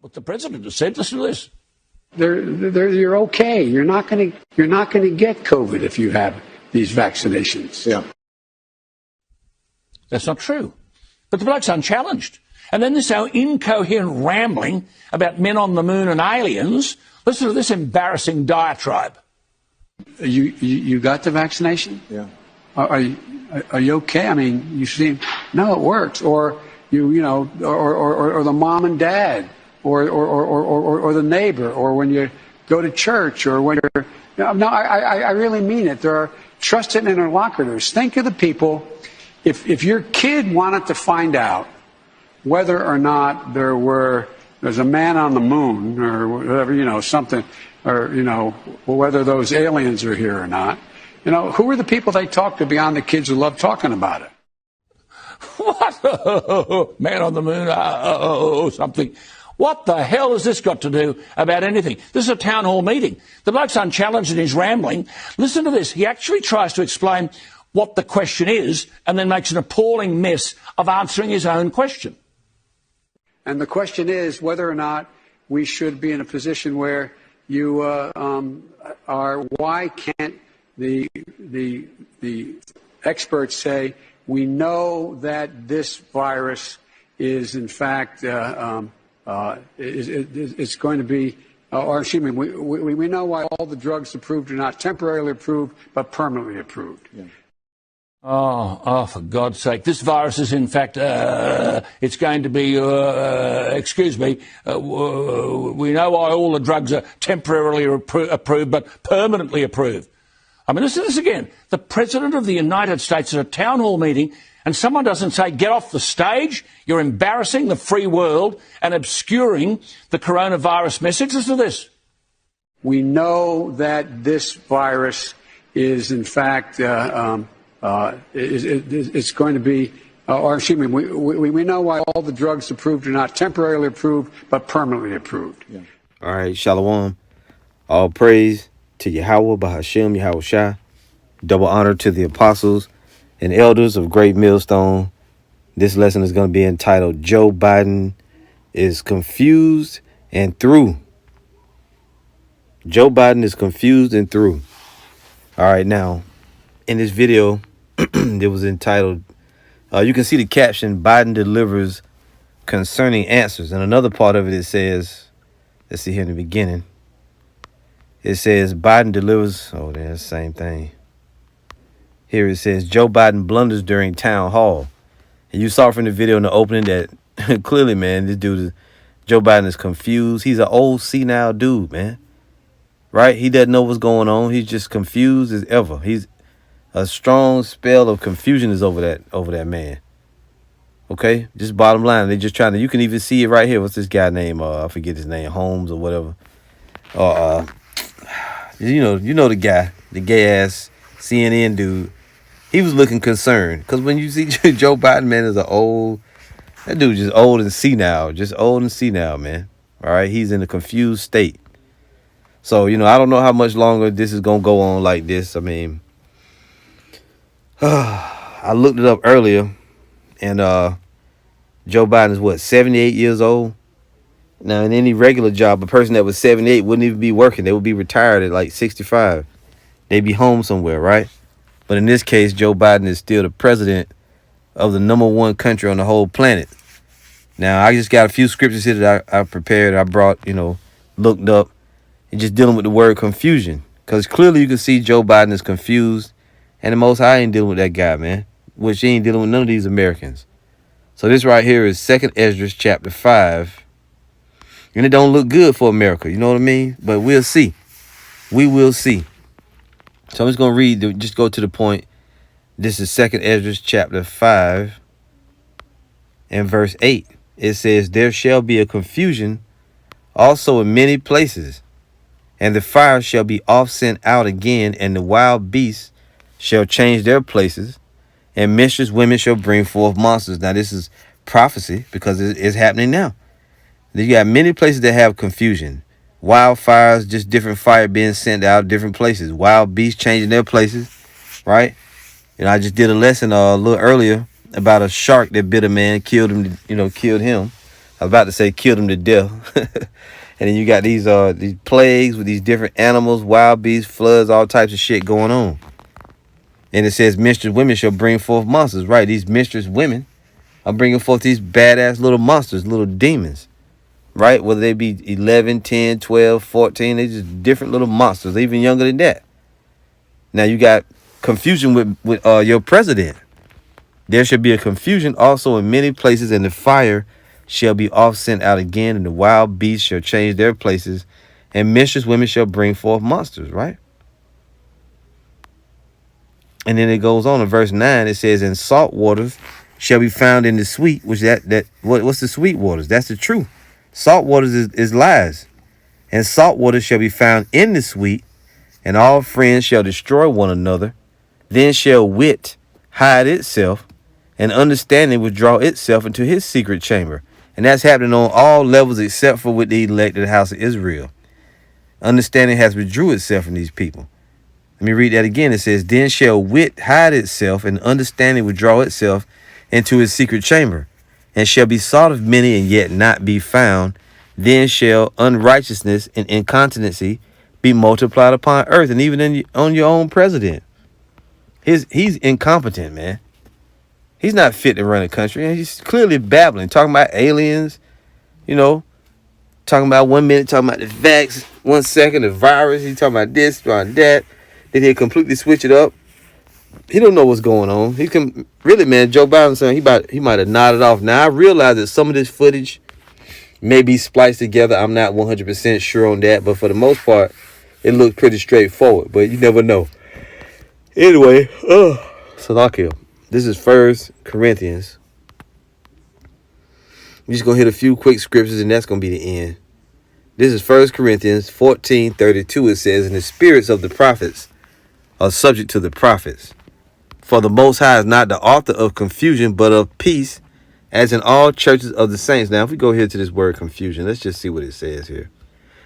What the president has said, listen to this. You're okay. You're not going to get COVID if you have these vaccinations. Yeah. That's not true. But the bloke's unchallenged. And then this incoherent rambling about men on the moon and aliens. Listen to this embarrassing diatribe. You got the vaccination? Yeah. Are you okay? I mean, you seem, no, it works. Or or the mom and dad, or the neighbor, or when you go to church, or when you're, I really mean it. There are trusted interlocutors. Think of the people. If your kid wanted to find out whether or not there's a man on the moon or whatever, something, or, whether those aliens are here or not, who are the people they talk to beyond the kids who love talking about it? What? Man on the moon, something. What the hell has this got to do about anything? This is a town hall meeting. The bloke's unchallenged in his rambling. Listen to this. He actually tries to explain what the question is and then makes an appalling mess of answering his own question. And the question is whether or not we should be in a position where you are. Why can't the experts say we know that this virus is in fact it's going to be, or excuse me, we know why all the drugs approved are not temporarily approved but permanently approved. Yeah. Oh, for God's sake. This virus is, in fact, it's going to be, excuse me, we know why all the drugs are temporarily approved but permanently approved. I mean, listen to this again. The President of the United States at a town hall meeting, and someone doesn't say, get off the stage, you're embarrassing the free world and obscuring the coronavirus message. Listen to this. We know that this virus is, in fact, it's going to be, or excuse me, we know why all the drugs approved are not temporarily approved, but permanently approved. Yeah. All right, Shalom. All praise to Yahweh, Bahashem, Yahweh Shai. Double honor to the apostles and elders of Great Millstone. This lesson is going to be entitled, Joe Biden is Confused and Through. Joe Biden is confused and through. All right, now, in this video, it was entitled, you can see the caption, Biden delivers concerning answers. And another part of it says, let's see here in the beginning. It says Biden delivers. Oh, that's the same thing. Here it says Joe Biden blunders during town hall. And you saw from the video in the opening that clearly, man, this dude, Joe Biden is confused. He's an old senile dude, man. Right? He doesn't know what's going on. He's just confused as ever. He's a strong spell of confusion is over that man. Okay? Just bottom line. They just trying to, you can even see it right here. What's this guy name? I forget his name, Holmes or whatever. You know the guy, the gay ass CNN dude. He was looking concerned because when you see Joe Biden, man, is that dude just old and senile, man. All right, he's in a confused state. So I don't know how much longer this is gonna go on like this. I mean, I looked it up earlier, and Joe Biden is what, 78 years old. Now, in any regular job, a person that was 78 wouldn't even be working. They would be retired at like 65. They'd be home somewhere, right? But in this case, Joe Biden is still the president of the #1 country on the whole planet. Now, I just got a few scriptures here that I prepared. I brought, looked up, and just dealing with the word confusion. Because clearly you can see Joe Biden is confused, and the Most High ain't dealing with that guy, man. Which he ain't dealing with none of these Americans. So this right here is 2nd Esdras chapter 5. And it don't look good for America, you know what I mean? But we'll see. We will see. So I'm just going to read, just go to the point. This is 2nd Esdras chapter 5 and verse 8. It says, there shall be a confusion also in many places, and the fire shall be oft sent out again, and the wild beasts shall change their places, and mistress women shall bring forth monsters. Now this is prophecy because it's happening now. You got many places that have confusion. Wildfires, just different fire being sent out different places. Wild beasts changing their places, right? I just did a lesson a little earlier about a shark that bit a man, killed him, I was about to say killed them to death. And then you got these plagues with these different animals, wild beasts, floods, all types of shit going on. And it says mistress women shall bring forth monsters. Right, these mistress women are bringing forth these badass little monsters, little demons. Right, whether they be 11, 10, 12, 14, they just different little monsters, even younger than that. Now you got confusion with your president. There shall be a confusion also in many places, and the fire shall be oft sent out again, and the wild beasts shall change their places, and mistress women shall bring forth monsters, right? And then it goes on in verse 9, it says, and salt waters shall be found in the sweet, which what's the sweet waters? That's the truth. Salt waters is lies. And salt waters shall be found in the sweet, and all friends shall destroy one another. Then shall wit hide itself, and understanding withdraw itself into his secret chamber. And that's happening on all levels except for with the elected house of Israel. Understanding has withdrew itself in these people. Let me read that again. It says, then shall wit hide itself, and understanding withdraw itself into his secret chamber, and shall be sought of many and yet not be found. Then shall unrighteousness and incontinency be multiplied upon earth. And even on your own president. He's incompetent, man. He's not fit to run a country. He's clearly babbling, talking about aliens, talking about 1 minute, talking about the vax, 1 second, the virus. He's talking about this, about that. Then he'll completely switch it up. He don't know what's going on. He can really, man. Joe Biden saying he might have nodded off. Now I realize that some of this footage may be spliced together. I'm not 100% sure on that, but for the most part, it looks pretty straightforward. But you never know. Anyway, Salakia. This is 1 Corinthians. I'm just going to hit a few quick scriptures, and that's going to be the end. This is 1 Corinthians 14:32. It says, and the spirits of the prophets are subject to the prophets. For the Most High is not the author of confusion, but of peace, as in all churches of the saints. Now, if we go here to this word confusion, let's just see what it says here.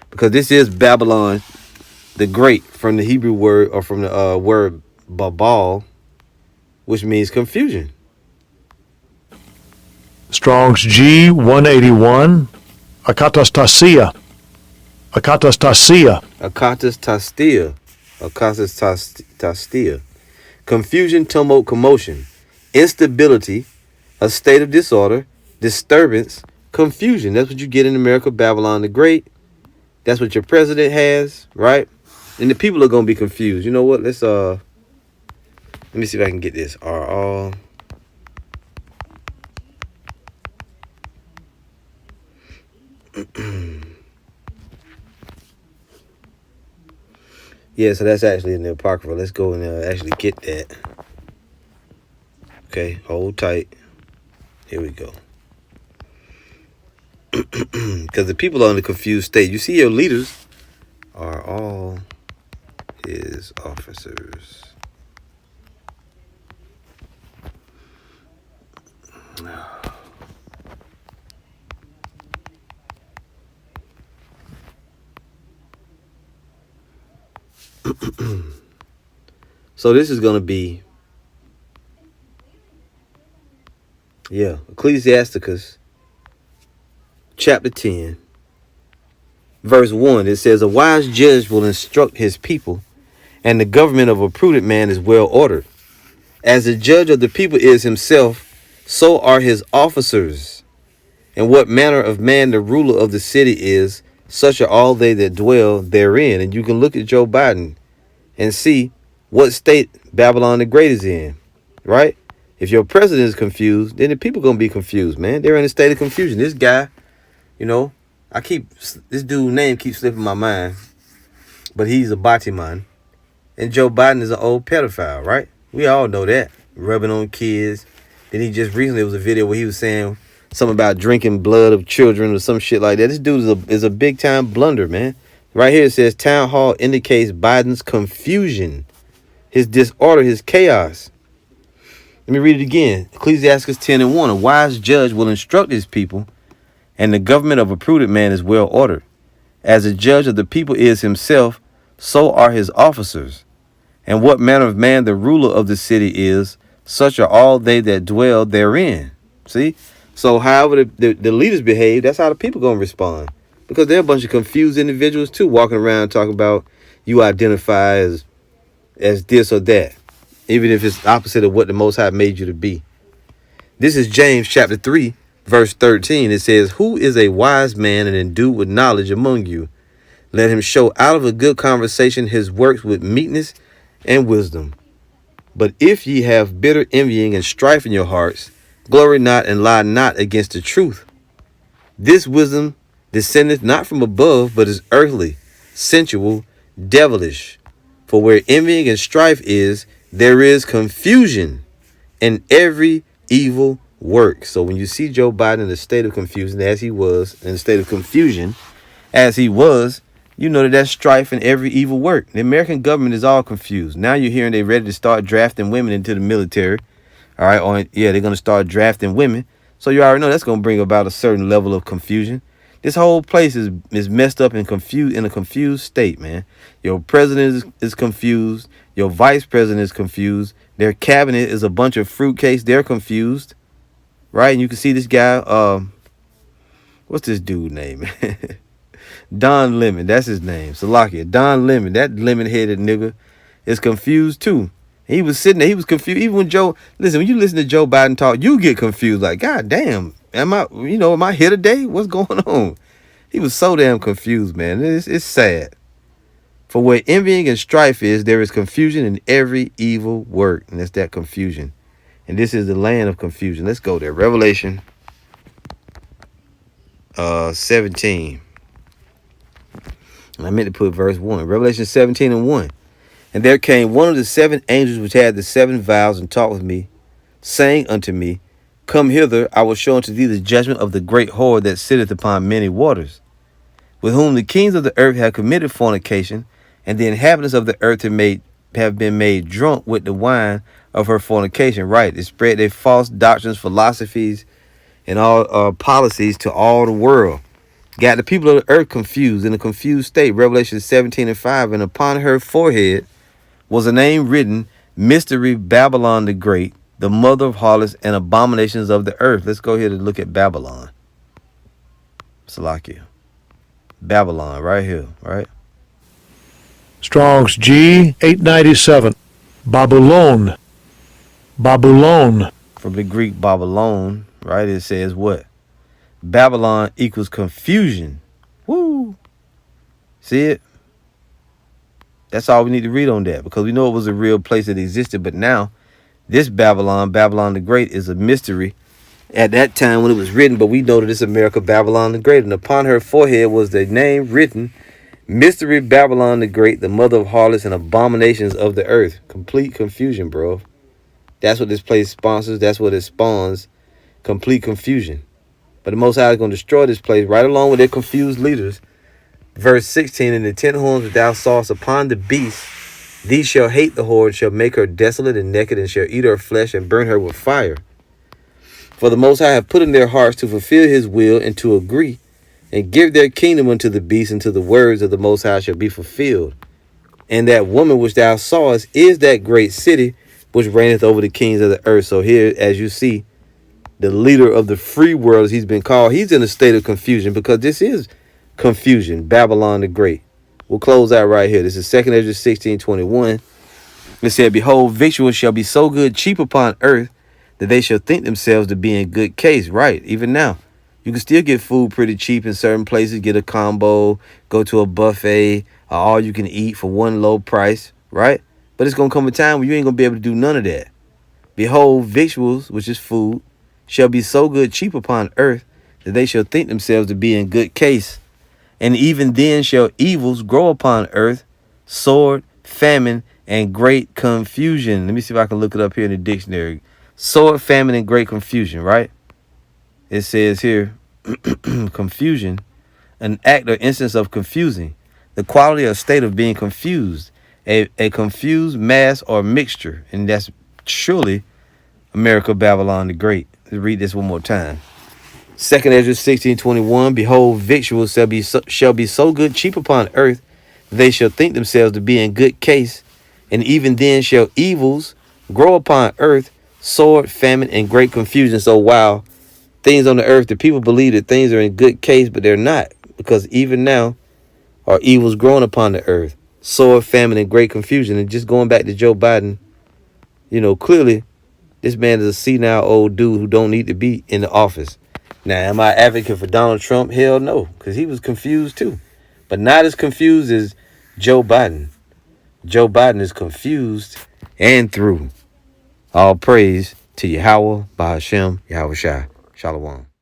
Because this is Babylon the Great, from the Hebrew word, or from the word Babal, which means confusion. Strong's G 181. Akatastasia. Akatastasia. Akatastasia. Akatastasia. Confusion, tumult, commotion, instability, a state of disorder, disturbance, confusion. That's what you get in America, Babylon the Great. That's what your president has, right? And the people are going to be confused. You know what? Let me see if I can get this. Are all yeah, so that's actually in the Apocrypha. Let's go and actually get that. Okay, hold tight. Here we go. Because the people are in a confused state. You see, your leaders are all his officers. So this is going to be, Ecclesiasticus chapter 10, verse 1. It says, a wise judge will instruct his people, and the government of a prudent man is well ordered. As the judge of the people is himself, so are his officers. And what manner of man the ruler of the city is, such are all they that dwell therein. And you can look at Joe Biden and see what state Babylon the Great is in, right? If your president is confused, then the people are going to be confused, man. They're in a state of confusion. This guy, this dude's name keeps slipping my mind, but he's a Batiman. And Joe Biden is an old pedophile, right? We all know that. Rubbing on kids. Then he just recently, there was a video where he was saying something about drinking blood of children or some shit like that. This dude is a big time blunder, man. Right here it says town hall indicates Biden's confusion, his disorder, his chaos. Let me read it again. Ecclesiastes 10:1. A wise judge will instruct his people, and the government of a prudent man is well ordered. As a judge of the people is himself, so are his officers. And what manner of man the ruler of the city is, such are all they that dwell therein. See? So however the leaders behave, that's how the people going to respond. Because they're a bunch of confused individuals too, walking around talking about you identify as this or that, even if it's opposite of what the Most High made you to be. This is James chapter 3, verse 13. It says, "Who is a wise man and endued with knowledge among you? Let him show out of a good conversation his works with meekness and wisdom. But if ye have bitter envying and strife in your hearts, glory not and lie not against the truth. This wisdom descendeth not from above, but is earthly, sensual, devilish. For where envying and strife is, there is confusion in every evil work." So when you see Joe Biden in a state of confusion, as he was, in a state of confusion, as he was, you know that that's strife in every evil work. The American government is all confused. Now you're hearing they're ready to start drafting women into the military. All right. They're going to start drafting women. So you already know that's going to bring about a certain level of confusion. This whole place is messed up and confused, in a confused state, man. Your president is confused. Your vice president is confused. Their cabinet is a bunch of fruitcakes. They're confused. Right. And you can see this guy. What's this dude name? Don Lemon, that's his name. Salakia. Don Lemon, that lemon-headed nigga, is confused too. He was sitting there, he was confused. Even when when you listen to Joe Biden talk, you get confused. Like, God damn, am I here today? What's going on? He was so damn confused, man. It's sad. For where envying and strife is, there is confusion in every evil work. And that's that confusion. And this is the land of confusion. Let's go there. Revelation 17. I meant to put verse 1. Revelation 17:1. "And there came one of the 7 angels which had the 7 vials, and talked with me, saying unto me, Come hither, I will show unto thee the judgment of the great whore that sitteth upon many waters, with whom the kings of the earth have committed fornication, and the inhabitants of the earth have been made drunk with the wine of her fornication." Right. They spread their false doctrines, philosophies, and all policies to all the world. Got the people of the earth confused, in a confused state. Revelation 17:5. "And upon her forehead was a name written, Mystery Babylon the Great, the mother of harlots and abominations of the earth." Let's go here to look at Babylon. Salakia. Babylon, right here, right? Strong's G 897. Babylon. Babylon. From the Greek Babylon, right? It says what? Babylon equals confusion. Woo! See it? That's all we need to read on that, because we know it was a real place that existed. But now, this Babylon the Great, is a mystery at that time when it was written. But we know that it's America, Babylon the Great. "And upon her forehead was the name written, Mystery Babylon the Great, the mother of harlots and abominations of the earth." Complete confusion, bro. That's what this place sponsors. That's what it spawns. Complete confusion. But the Most High is going to destroy this place right along with their confused leaders. Verse 16, "And the 10 horns which thou sawest upon the beast, these shall hate the whore, and shall make her desolate and naked, and shall eat her flesh, and burn her with fire. For the Most High hath put in their hearts to fulfill his will, and to agree, and give their kingdom unto the beast, until the words of the Most High shall be fulfilled. And that woman which thou sawest is that great city, which reigneth over the kings of the earth." So here, as you see, the leader of the free world, as he's been called, he's in a state of confusion, because this is confusion. Babylon the Great. We'll close out right here. This is 2 Ezra 16:21. It said, "Behold, victuals shall be so good cheap upon earth, that they shall think themselves to be in good case." Right. Even now, you can still get food pretty cheap in certain places. Get a combo, go to a buffet, all you can eat for one low price. Right. But it's going to come a time when you ain't going to be able to do none of that. "Behold, victuals," which is food, "shall be so good cheap upon earth, that they shall think themselves to be in good case. And even then shall evils grow upon earth, sword, famine, and great confusion." Let me see if I can look it up here in the dictionary. Sword, famine, and great confusion, right? It says here, confusion, an act or instance of confusing, the quality or state of being confused, a confused mass or mixture. And that's surely America, Babylon the Great. Let's read this one more time. 2 Ezra 16:21. "Behold, victuals shall be so good cheap upon earth, they shall think themselves to be in good case. And even then shall evils grow upon earth, sword, famine, and great confusion." So while things on the earth that people believe that things are in good case, but they're not. Because even now, are evils growing upon the earth. Sword, famine, and great confusion. And just going back to Joe Biden, clearly, this man is a senile old dude who don't need to be in the office. Now, am I advocate for Donald Trump? Hell no, because he was confused too. But not as confused as Joe Biden. Joe Biden is confused and through. All praise to Yahweh, Bahashem, Yahweh Shai. Shalom.